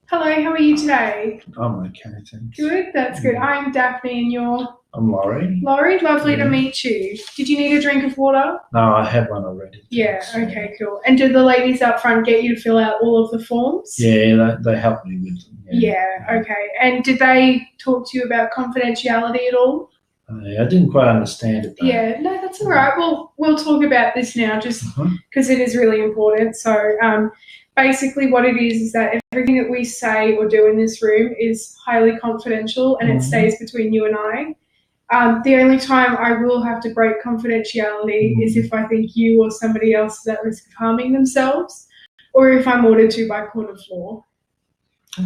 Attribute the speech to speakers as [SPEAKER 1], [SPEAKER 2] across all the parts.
[SPEAKER 1] Hello, how are you today?
[SPEAKER 2] I'm okay, thanks.
[SPEAKER 1] Good, that's good.
[SPEAKER 2] Yeah.
[SPEAKER 1] I'm Daphne and you're
[SPEAKER 2] I'm Lorrie.
[SPEAKER 1] Lorrie. Lovely to
[SPEAKER 2] Yeah.
[SPEAKER 1] meet you. Did you need a drink of water?
[SPEAKER 2] No, I have one already.
[SPEAKER 1] Yeah,
[SPEAKER 2] Thanks.
[SPEAKER 1] okay, cool. And did the ladies up front get you to fill out all of the forms?
[SPEAKER 2] Yeah, they helped me with them.
[SPEAKER 1] Yeah, okay. And did they talk to you about confidentiality at all?
[SPEAKER 2] I didn't quite understand it though.
[SPEAKER 1] Yeah, no, that's all right. Well, we'll talk about this now just because it is really important. So, basically, what it is that everything that we say or do in this room is highly confidential and it stays between you and I. The only time I will have to break confidentiality is if I think you or somebody else is at risk of harming themselves or if I'm ordered to by court of law.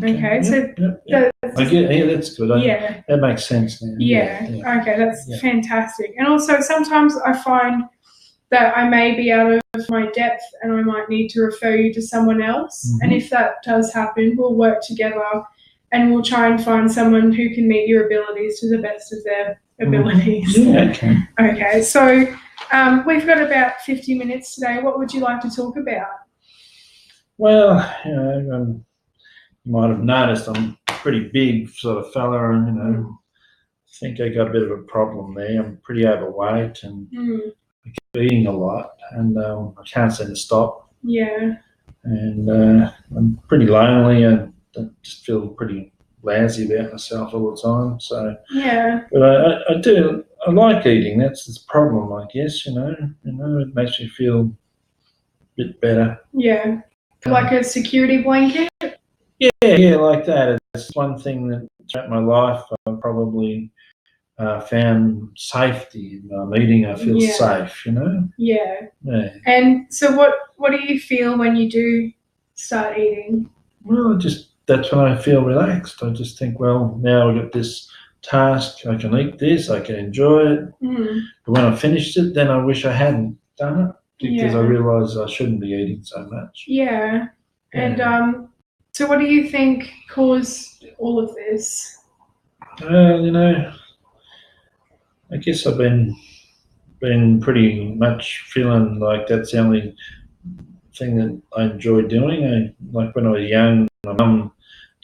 [SPEAKER 1] Okay, so
[SPEAKER 2] Yep. I get. Yeah, that's good.
[SPEAKER 1] yeah.
[SPEAKER 2] That makes sense now.
[SPEAKER 1] Yeah. Okay, that's fantastic. And also, sometimes I find that I may be out of my depth and I might need to refer you to someone else. And if that does happen, we'll work together and we'll try and find someone who can meet your abilities to the best of their abilities.
[SPEAKER 2] Yeah, okay.
[SPEAKER 1] Okay, so we've got about 50 minutes today. What would you like to talk about?
[SPEAKER 2] Well, you might have noticed I'm a pretty big sort of fella, and I think I got a bit of a problem there. I'm pretty overweight and I keep eating a lot, and I can't seem to stop.
[SPEAKER 1] Yeah.
[SPEAKER 2] And I'm pretty lonely and I just feel pretty lousy about myself all the time. So
[SPEAKER 1] Yeah.
[SPEAKER 2] but I like eating. That's the problem, I guess. It makes me feel a bit better.
[SPEAKER 1] Yeah. Like a security blanket?
[SPEAKER 2] Yeah, like that. It's one thing that throughout my life I've probably found safety in eating. I feel safe.
[SPEAKER 1] Yeah.
[SPEAKER 2] Yeah.
[SPEAKER 1] And so what do you feel when you do start eating?
[SPEAKER 2] Well, that's when I feel relaxed. I just think, well, now I've got this task. I can eat this. I can enjoy it. But when I finished it, then I wish I hadn't done it because I realise I shouldn't be eating so much.
[SPEAKER 1] Yeah. And so what do you think caused all of this?
[SPEAKER 2] Well, I guess I've been pretty much feeling like that's the only thing that I enjoy doing. Like when I was young, my mum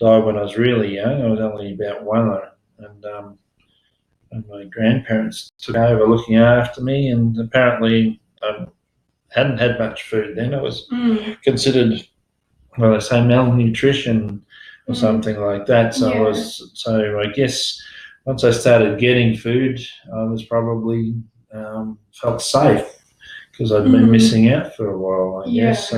[SPEAKER 2] died when I was really young. I was only about one, and my grandparents took over looking after me. And apparently, I hadn't had much food then. I was considered, well, they say malnutrition or something like that. So I guess once I started getting food, I was probably felt safe because I'd been missing out for a while, I guess.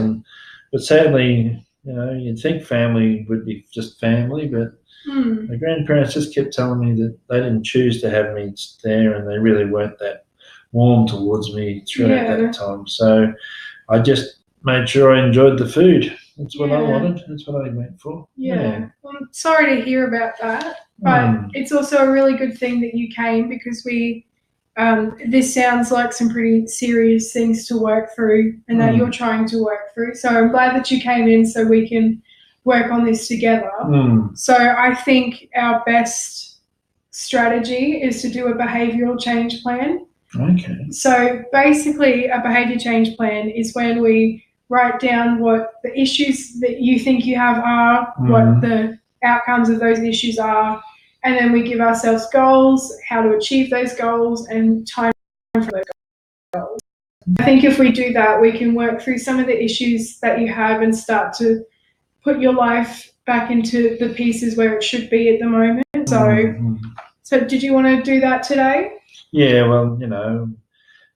[SPEAKER 2] But sadly, you'd think family would be just family, but my grandparents just kept telling me that they didn't choose to have me there, and they really weren't that warm towards me throughout that time. So I just made sure I enjoyed the food. That's what I wanted. That's what I went for.
[SPEAKER 1] Yeah. Well, I'm sorry to hear about that, but it's also a really good thing that you came because this sounds like some pretty serious things to work through and that you're trying to work through. So I'm glad that you came in so we can work on this together. So I think our best strategy is to do a behavioural change plan.
[SPEAKER 2] Okay.
[SPEAKER 1] So basically a behaviour change plan is when we write down what the issues that you think you have are, what the outcomes of those issues are, and then we give ourselves goals, how to achieve those goals, and time for those goals. I think if we do that, we can work through some of the issues that you have and start to put your life back into the pieces where it should be at the moment. So did you want to do that today?
[SPEAKER 2] Yeah, well, it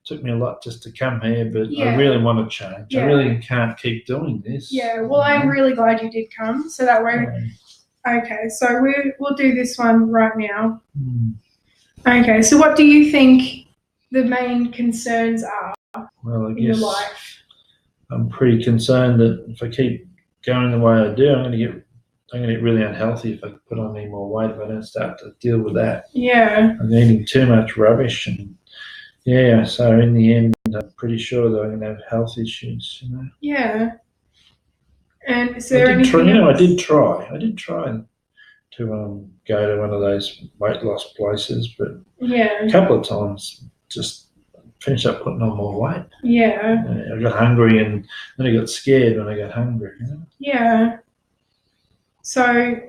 [SPEAKER 2] took me a lot just to come here, but I really want to change. I really can't keep doing this.
[SPEAKER 1] Yeah, well, I'm really glad you did come, so that way. Okay, so we'll do this one right now. Okay, so what do you think the main concerns are in your life?
[SPEAKER 2] I'm pretty concerned that if I keep going the way I do, I'm going to get really unhealthy if I put on any more weight if I don't start to deal with that.
[SPEAKER 1] Yeah.
[SPEAKER 2] I'm eating too much rubbish, and so in the end, I'm pretty sure that I'm going to have health issues.
[SPEAKER 1] Yeah. And is there anything
[SPEAKER 2] else? I did try to go to one of those weight loss places, but a couple of times just finished up putting on more weight.
[SPEAKER 1] Yeah.
[SPEAKER 2] I got hungry, and then I got scared when I got hungry.
[SPEAKER 1] Yeah. So,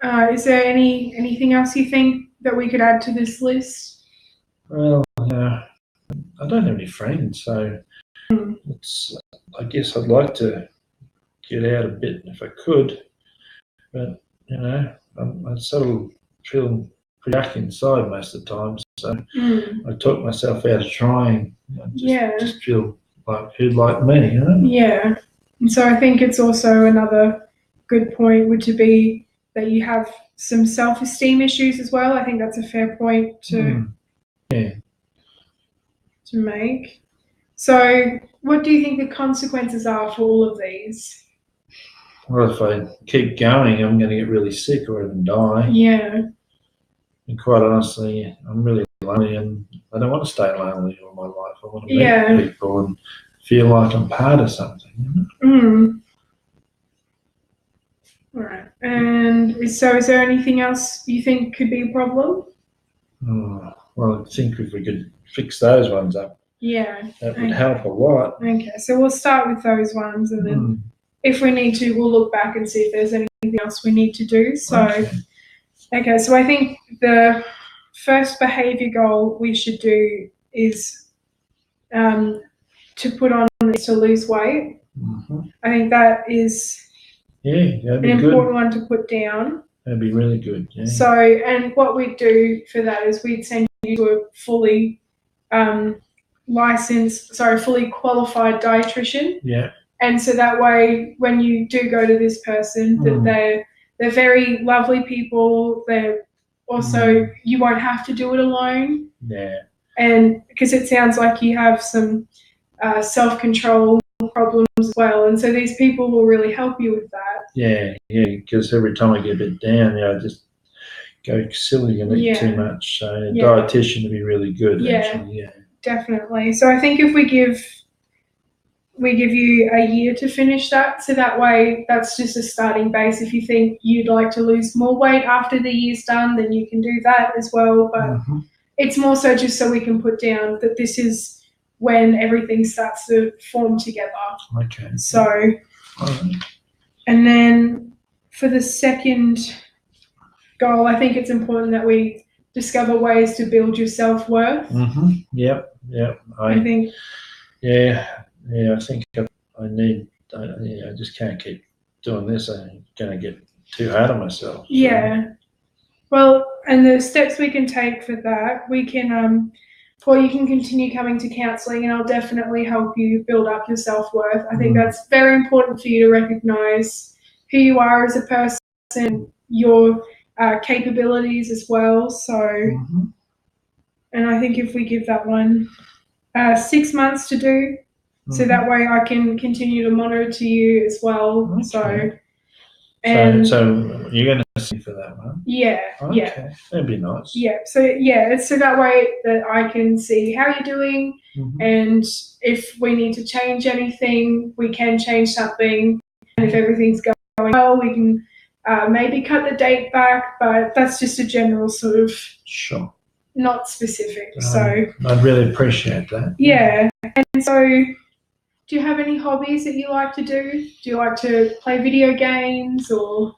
[SPEAKER 1] is there anything else you think that we could add to this list?
[SPEAKER 2] Well, I don't have any friends, so it's. I guess I'd like to get out a bit if I could, but I sort of feel pretty yuck inside most of the time. So I talk myself out of trying. Just feel like who'd like me,
[SPEAKER 1] Yeah. And so I think it's also another good point would to be that you have some self-esteem issues as well. I think that's a fair point to make. So what do you think the consequences are for all of these?
[SPEAKER 2] Well, if I keep going, I'm going to get really sick or even die.
[SPEAKER 1] Yeah.
[SPEAKER 2] And quite honestly, I'm really lonely, and I don't want to stay lonely all my life. I want to meet people and feel like I'm part of something.
[SPEAKER 1] All right. And so, is there anything else you think could be a problem?
[SPEAKER 2] Well, I think if we could fix those ones up, that would help a lot.
[SPEAKER 1] Okay, so we'll start with those ones, and then if we need to, we'll look back and see if there's anything else we need to do. So, okay, so I think the first behaviour goal we should do is to put on is to lose weight. I think that is
[SPEAKER 2] an
[SPEAKER 1] important one to put down.
[SPEAKER 2] That'd be really good. Yeah.
[SPEAKER 1] So, and what we'd do for that is we'd send you to a fully fully qualified dietitian.
[SPEAKER 2] Yeah.
[SPEAKER 1] And so that way, when you do go to this person, that they're very lovely people. They're also you won't have to do it alone.
[SPEAKER 2] Yeah.
[SPEAKER 1] And because it sounds like you have some self-control problems as well, and so these people will really help you with that. Yeah,
[SPEAKER 2] because every time I get a bit down, I just go silly and eat too much. So a dietitian would be really good. Actually.
[SPEAKER 1] Definitely. So I think if we give you a year to finish that, so that way that's just a starting base. If you think you'd like to lose more weight after the year's done, then you can do that as well. But it's more so just so we can put down that this is when everything starts to form together.
[SPEAKER 2] Okay.
[SPEAKER 1] So, and then for the second goal, I think it's important that we discover ways to build your self-worth.
[SPEAKER 2] Yep.
[SPEAKER 1] I think.
[SPEAKER 2] I think I need. I just can't keep doing this. I'm going to get too hard on myself. So.
[SPEAKER 1] Yeah. Well, and the steps we can take for that, we can. Well, you can continue coming to counselling, and I'll definitely help you build up your self-worth. I think that's very important for you to recognise who you are as a person, your capabilities as well. So, and I think if we give that one 6 months to do, so that way I can continue to monitor you as well.
[SPEAKER 2] Okay. So you're going to see for that one?
[SPEAKER 1] Yeah.
[SPEAKER 2] Okay. That'd be nice.
[SPEAKER 1] Yeah. So that way that I can see how you're doing, and if we need to change anything, we can change something. And if everything's going well, we can maybe cut the date back. But that's just a general sort of not specific. So
[SPEAKER 2] I'd really appreciate that.
[SPEAKER 1] Yeah. And so, do you have any hobbies that you like to do? Do you like to play video games or?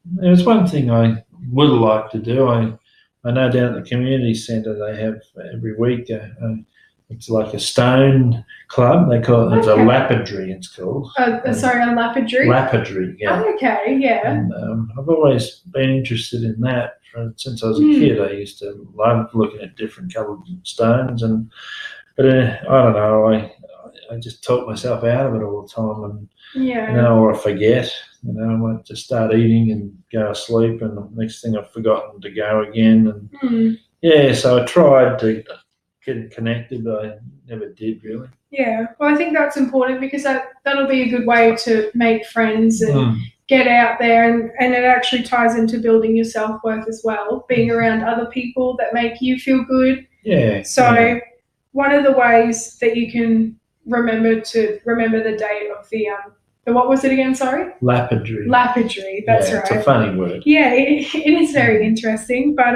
[SPEAKER 2] There's one thing I would like to do. I know down at the community centre they have every week. It's like a stone club. They call it. It's a lapidary. It's called.
[SPEAKER 1] Sorry, a lapidary.
[SPEAKER 2] Lapidary. Yeah.
[SPEAKER 1] Oh, okay. Yeah.
[SPEAKER 2] And I've always been interested in that. Since I was a kid, I used to love looking at different coloured stones, but I don't know. I just talk myself out of it all the time, and or I forget. I might just start eating and go to sleep, and the next thing I've forgotten to go again. And so I tried to get connected, but I never did really.
[SPEAKER 1] Yeah, well, I think that's important because that'll be a good way to make friends and get out there, and it actually ties into building your self-worth as well, being around other people that make you feel good.
[SPEAKER 2] Yeah.
[SPEAKER 1] So one of the ways that you can remember the date of the what was it again? Sorry?
[SPEAKER 2] Lapidary.
[SPEAKER 1] Lapidary, that's right.
[SPEAKER 2] It's a funny word.
[SPEAKER 1] Yeah, it is very interesting, but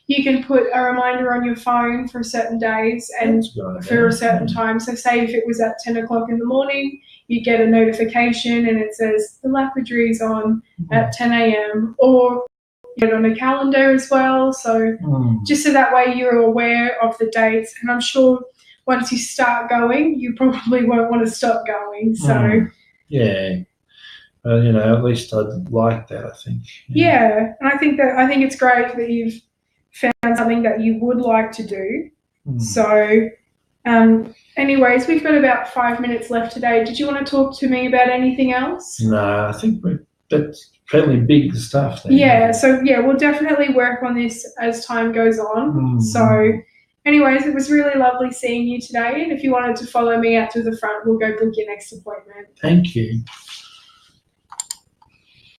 [SPEAKER 1] you can put a reminder on your phone for certain days and for a certain time. So say if it was at 10 o'clock in the morning, you get a notification and it says the lapidary is on at 10 a.m. or you get it on a calendar as well. So just so that way you're aware of the dates. And I'm sure once you start going, you probably won't want to stop going. So
[SPEAKER 2] yeah. At least I'd like that, I think.
[SPEAKER 1] Yeah, and I think it's great that you've found something that you would like to do. So, anyways, we've got about 5 minutes left today. Did you want to talk to me about anything else?
[SPEAKER 2] No, I think that's fairly big stuff. Then,
[SPEAKER 1] yeah, so we'll definitely work on this as time goes on. So, anyways, it was really lovely seeing you today. And if you wanted to follow me out to the front, we'll go book your next appointment.
[SPEAKER 2] Thank you.